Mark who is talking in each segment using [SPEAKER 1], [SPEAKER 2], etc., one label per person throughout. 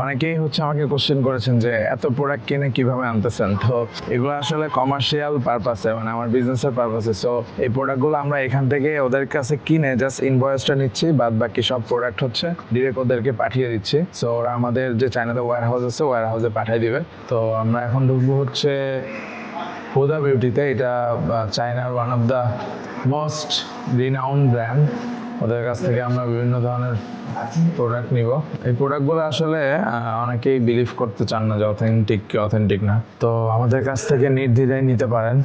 [SPEAKER 1] অনেকেই আমাকে কোশ্চেন করেছেন যে এত প্রোডাক্ট কিনে কিভাবে আনতেছেন। তো এগুলো আসলে কমার্শিয়াল পারপাসে, মানে আমার বিজনেসের পারপাসে। সো এই প্রোডাক্টগুলো আমরা এখান থেকে ওদের কাছে কিনে জাস্ট ইনভয়েসটা নিচ্ছি, বাদ বাকি সব প্রোডাক্ট ডিরেক্ট ওদেরকে পাঠিয়ে দিচ্ছি। সো ওরা আমাদের যে চায়নাতে ওয়্যার হাউস আছে ওয়্যার হাউসে পাঠিয়ে দিবে। তো আমরা এখন ঢুকবো হুদা বিউটিতে। এটা চায়নার one of the most renowned brand. ওদের কাছ থেকে আমরা বিভিন্ন ধরনের প্রোডাক্ট নিব। এই প্রোডাক্টগুলো আসলে অনেকেই বিলিভ করতে চান না যে অথেন্টিক না। তো আমাদের কাছ থেকে নির্দ্বিধায় নিতে পারেন,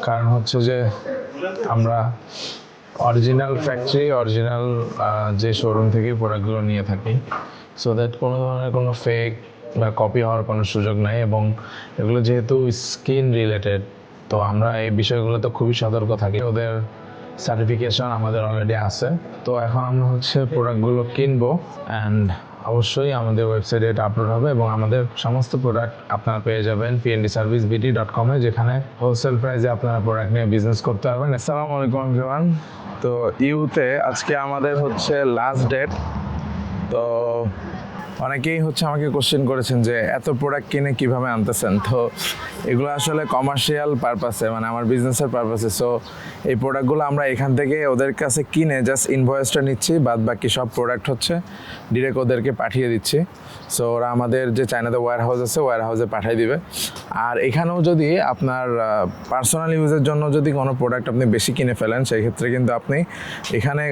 [SPEAKER 1] কারণ যে আমরা অরিজিনাল ফ্যাক্টরি, অরিজিনাল যে শোরুম থেকে প্রোডাক্টগুলো নিয়ে থাকি। সো দ্যাট কোনো ধরনের কোনো ফেক বা কপি হওয়ার কোনো সুযোগ নাই। এবং এগুলো যেহেতু স্কিন রিলেটেড, তো আমরা এই বিষয়গুলোতে খুবই সতর্ক থাকি। ওদের সার্টিফিকেশন আমাদের অলরেডি আছে। তো এখন আমরা প্রোডাক্টগুলো কিনবো অ্যান্ড অবশ্যই আমাদের ওয়েবসাইটে এটা আপলোড হবে এবং আমাদের সমস্ত প্রোডাক্ট আপনারা পেয়ে যাবেন pndservicebd.com এ, যেখানে হোলসেল প্রাইসে আপনারা প্রোডাক্ট নিয়ে বিজনেস করতে পারবেন। আসসালামু আলাইকুম এভরিওয়ান। তো ইউতে আজকে আমাদের লাস্ট ডেট। তো অনেকেই আমাকে কোশ্চেন করেছেন যে এত প্রোডাক্ট কিনে কিভাবে আনতেছেন। তো এগুলো আসলে কমার্শিয়াল পারপাসে, মানে আমার বিজনেসের পারপাসে। সো এই প্রোডাক্টগুলো আমরা এখান থেকে ওদের কাছে কিনে জাস্ট ইনভয়েসটা নিচ্ছি, বাদ বাকি সব প্রোডাক্ট ডিরেক্ট ওদেরকে পাঠিয়ে দিচ্ছি। সো ওরা আমাদের যে চায়নাতে ওয়্যার হাউস আছে ওয়্যার হাউসে পাঠিয়ে দিবে। আর এখানেও যদি আপনার পার্সোনাল ইউজের জন্য যদি কোনো প্রোডাক্ট আপনি বেশি কিনে ফেলেন, সেই ক্ষেত্রে কিন্তু আপনি এখানে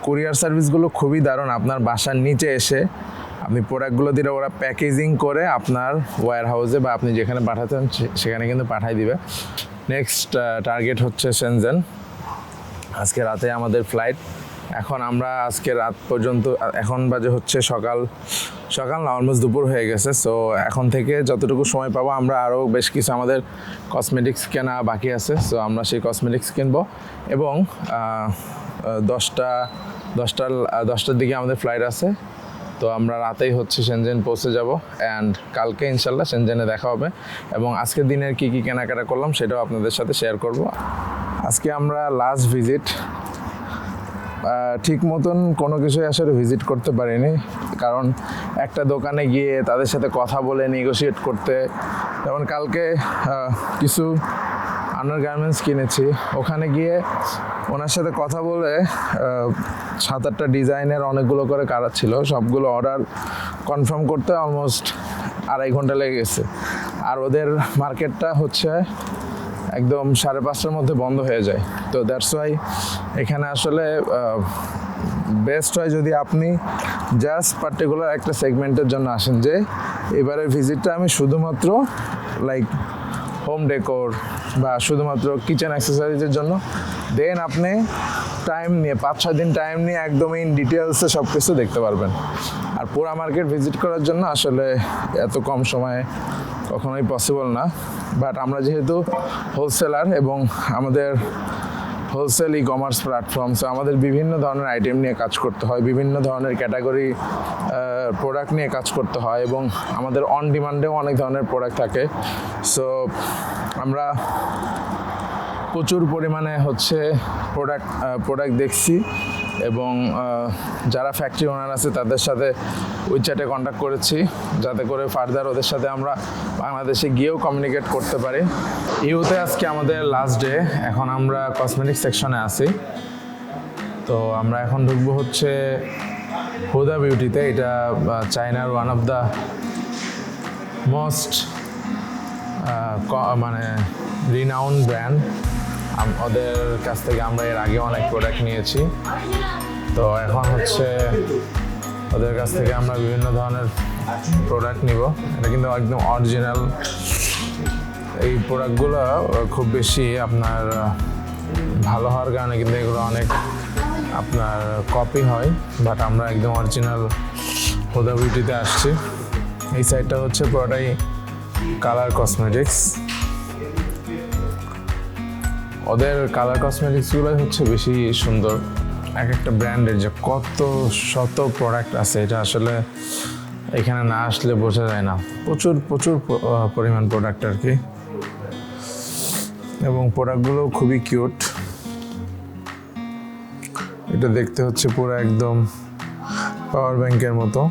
[SPEAKER 1] কুরিয়ার সার্ভিসগুলো খুবই দারুণ। আপনার বাসার নিচে এসে আপনি প্রোডাক্টগুলো দিলে ওরা প্যাকেজিং করে আপনার ওয়্যার হাউসে বা আপনি যেখানে পাঠাতেন সেখানে কিন্তু পাঠিয়ে দিবে। Next target Schengen. আজকে রাতে আমাদের ফ্লাইট। এখন আমরা আজকে রাত পর্যন্ত, এখন বাজে সকাল না, অলমোস্ট দুপুর হয়ে গেছে। সো এখন থেকে যতটুকু সময় পাবো আমরা আরও বেশ কিছু আমাদের কসমেটিক্স কেনা বাকি আছে। সো আমরা সেই কসমেটিক্স কিনবো এবং 10টার দিকে আমাদের ফ্লাইট আছে। তো আমরা রাতেই শেনজেন পৌঁছে যাব অ্যান্ড কালকে ইনশাল্লাহ শেনজেনে দেখা হবে এবং আজকের দিনের কী কেনাকাটা করলাম সেটাও আপনাদের সাথে শেয়ার করব। আজকে আমরা লাস্ট ভিজিট, ঠিক মতন কোনো কিছুই আসলে ভিজিট করতে পারিনি, কারণ একটা দোকানে গিয়ে তাদের সাথে কথা বলে নেগোশিয়েট করতে, যেমন কালকে কিছু আন্ডারগার্মেন্টস কিনেছি, ওখানে গিয়ে ওনার সাথে কথা বলে 7-8টা ডিজাইনের অনেকগুলো করে কালার ছিল, সবগুলো অর্ডার কনফার্ম করতে অলমোস্ট 2.5 ঘন্টা লেগে গেছে। আর ওদের মার্কেটটা একদম 5:30টার মধ্যে বন্ধ হয়ে যায়। তো দ্যাটস ওয়াই এখানে আসলে বেস্ট হয় যদি আপনি জাস্ট পার্টিকুলার একটা সেগমেন্টের জন্য আসেন, যে এবারের ভিজিটটা আমি শুধুমাত্র হোম ডেকোর বা শুধুমাত্র কিচেন অ্যাক্সেসরিজের জন্য, দেন আপনি টাইম নিয়ে 5-6 দিন টাইম নিয়ে একদম ইন ডিটেলসে সব কিছু দেখতে পারবেন। আর পুরো মার্কেট ভিজিট করার জন্য আসলে এত কম সময়ে কখনোই পসিবল না। বাট আমরা যেহেতু হোলসেলার এবং আমাদের wholesale e commerce platform, so আমাদের বিভিন্ন ধরনের আইটেম নিয়ে কাজ করতে হয়, বিভিন্ন ধরনের ক্যাটাগরি প্রোডাক্ট নিয়ে কাজ করতে হয় এবং আমাদের অন ডিমান্ডেও অনেক ধরনের প্রোডাক্ট থাকে। সো আমরা প্রচুর পরিমাণে প্রোডাক্ট দেখছি এবং যারা ফ্যাক্টরি ওনার আছে তাদের সাথে উইচ্যাটে কন্ট্যাক্ট করেছি, যাতে করে ফার্দার ওদের সাথে আমরা বাংলাদেশে গিয়েও কমিউনিকেট করতে পারি। ইউতে আজকে আমাদের লাস্ট ডে। এখন আমরা কসমেটিক সেকশনে আছি। তো আমরা এখন ঢুকবো হুদা বিউটিতে। এটা চায়নার one of the most renowned brand. ওদের কাছ থেকে আমরা এর আগে অনেক প্রোডাক্ট নিয়েছি। তো এখন ওদের কাছ থেকে আমরা বিভিন্ন ধরনের প্রোডাক্ট নিব। এটা কিন্তু একদম অরিজিনাল। এই প্রোডাক্টগুলো খুব বেশি আপনার ভালো হওয়ার কারণে কিন্তু এগুলো অনেক আপনার কপি হয়, বাট আমরা একদম অরিজিনাল হুদা বিউটিতে আসছি। এই সাইডটা পুরোটাই কালার কসমেটিক্স। ওদের কালার কসমেটিক্সগুলোই বেশি সুন্দর। এক একটা ব্র্যান্ডের যে কত শত প্রোডাক্ট আছে, এটা আসলে এখানে না আসলে বোঝা যায় না। প্রচুর পরিমাণ প্রোডাক্ট আর কি, এবং প্রোডাক্টগুলো খুবই কিউট। এটা দেখতে পুরো একদম পাওয়ার ব্যাংকের মতো।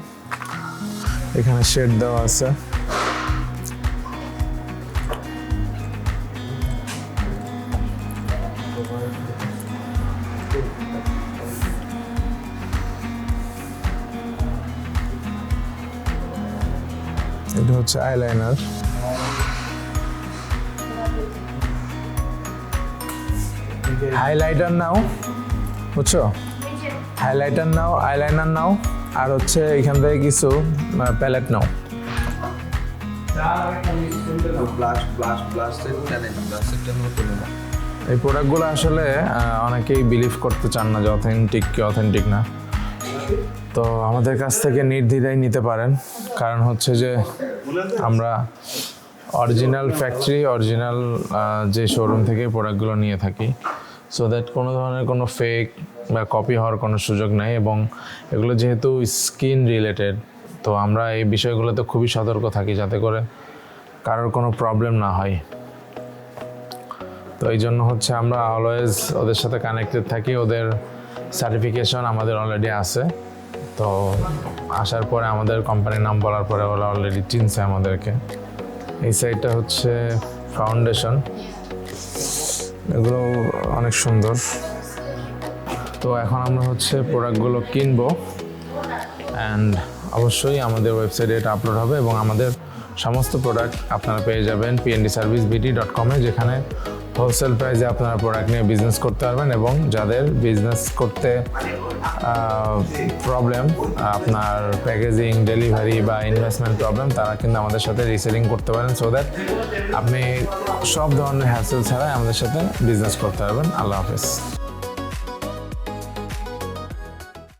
[SPEAKER 1] এখানে শেড দেওয়া আছে। এটা হচ্ছে আইলাইনার। হাইলাইটার নাও, বুঝছো? হাইলাইটার নাও, আইলাইনার নাও, আর হচ্ছে এখান থেকে কিছু প্যালেট নাও। এই প্রোডাক্টগুলো আসলে অনেকেই বিলিভ করতে চান না যে অথেন্টিক কি অথেন্টিক না, তো আমাদের কাছ থেকে নির্দ্বিধায় নিতে পারেন। কারণ হচ্ছে যে আমরা অরিজিনাল ফ্যাক্টরি, অরিজিনাল যে শোরুম থেকে প্রোডাক্টগুলো নিয়ে থাকি, সো দ্যাট কোনো ধরনের কোনো ফেক বা কপি হওয়ার কোনো সুযোগ নাই। এবং এগুলো যেহেতু স্কিন রিলেটেড, তো আমরা এই বিষয়গুলোতে খুবই সতর্ক থাকি যাতে করে কারোর কোনো প্রবলেম না হয়। তো এই জন্য হচ্ছে আমরা অলওয়েজ ওদের সাথে কানেক্টেড থাকি। ওদের সার্টিফিকেশন আমাদের অলরেডি আছে, তো আসার পরে আমাদের কোম্পানির নাম বলার পরে ওরা অলরেডি চিনছে আমাদেরকে। এই সাইডটা হচ্ছে ফাউন্ডেশন, এগুলো অনেক সুন্দর। তো এখন আমরা হচ্ছে প্রোডাক্টগুলো কিনবো, অ্যান্ড অবশ্যই আমাদের ওয়েবসাইটে এটা আপলোড হবে এবং আমাদের সমস্ত প্রোডাক্ট আপনারা পেয়ে যাবেন pndservicebd.com-এ, যেখানে হোলসেল প্রাইসে আপনারা প্রোডাক্ট নিয়ে বিজনেস করতে পারবেন। এবং যাদের বিজনেস করতে প্রবলেম, আপনার প্যাকেজিং, ডেলিভারি বা ইনভেস্টমেন্ট প্রবলেম, তারা কিন্তু আমাদের সাথে রিসেলিং করতে পারেন, সো দ্যাট আপনি সব ধরনের হ্যাসেল ছাড়াই আমাদের সাথে বিজনেস করতে পারবেন। আল্লাহ হাফেজ।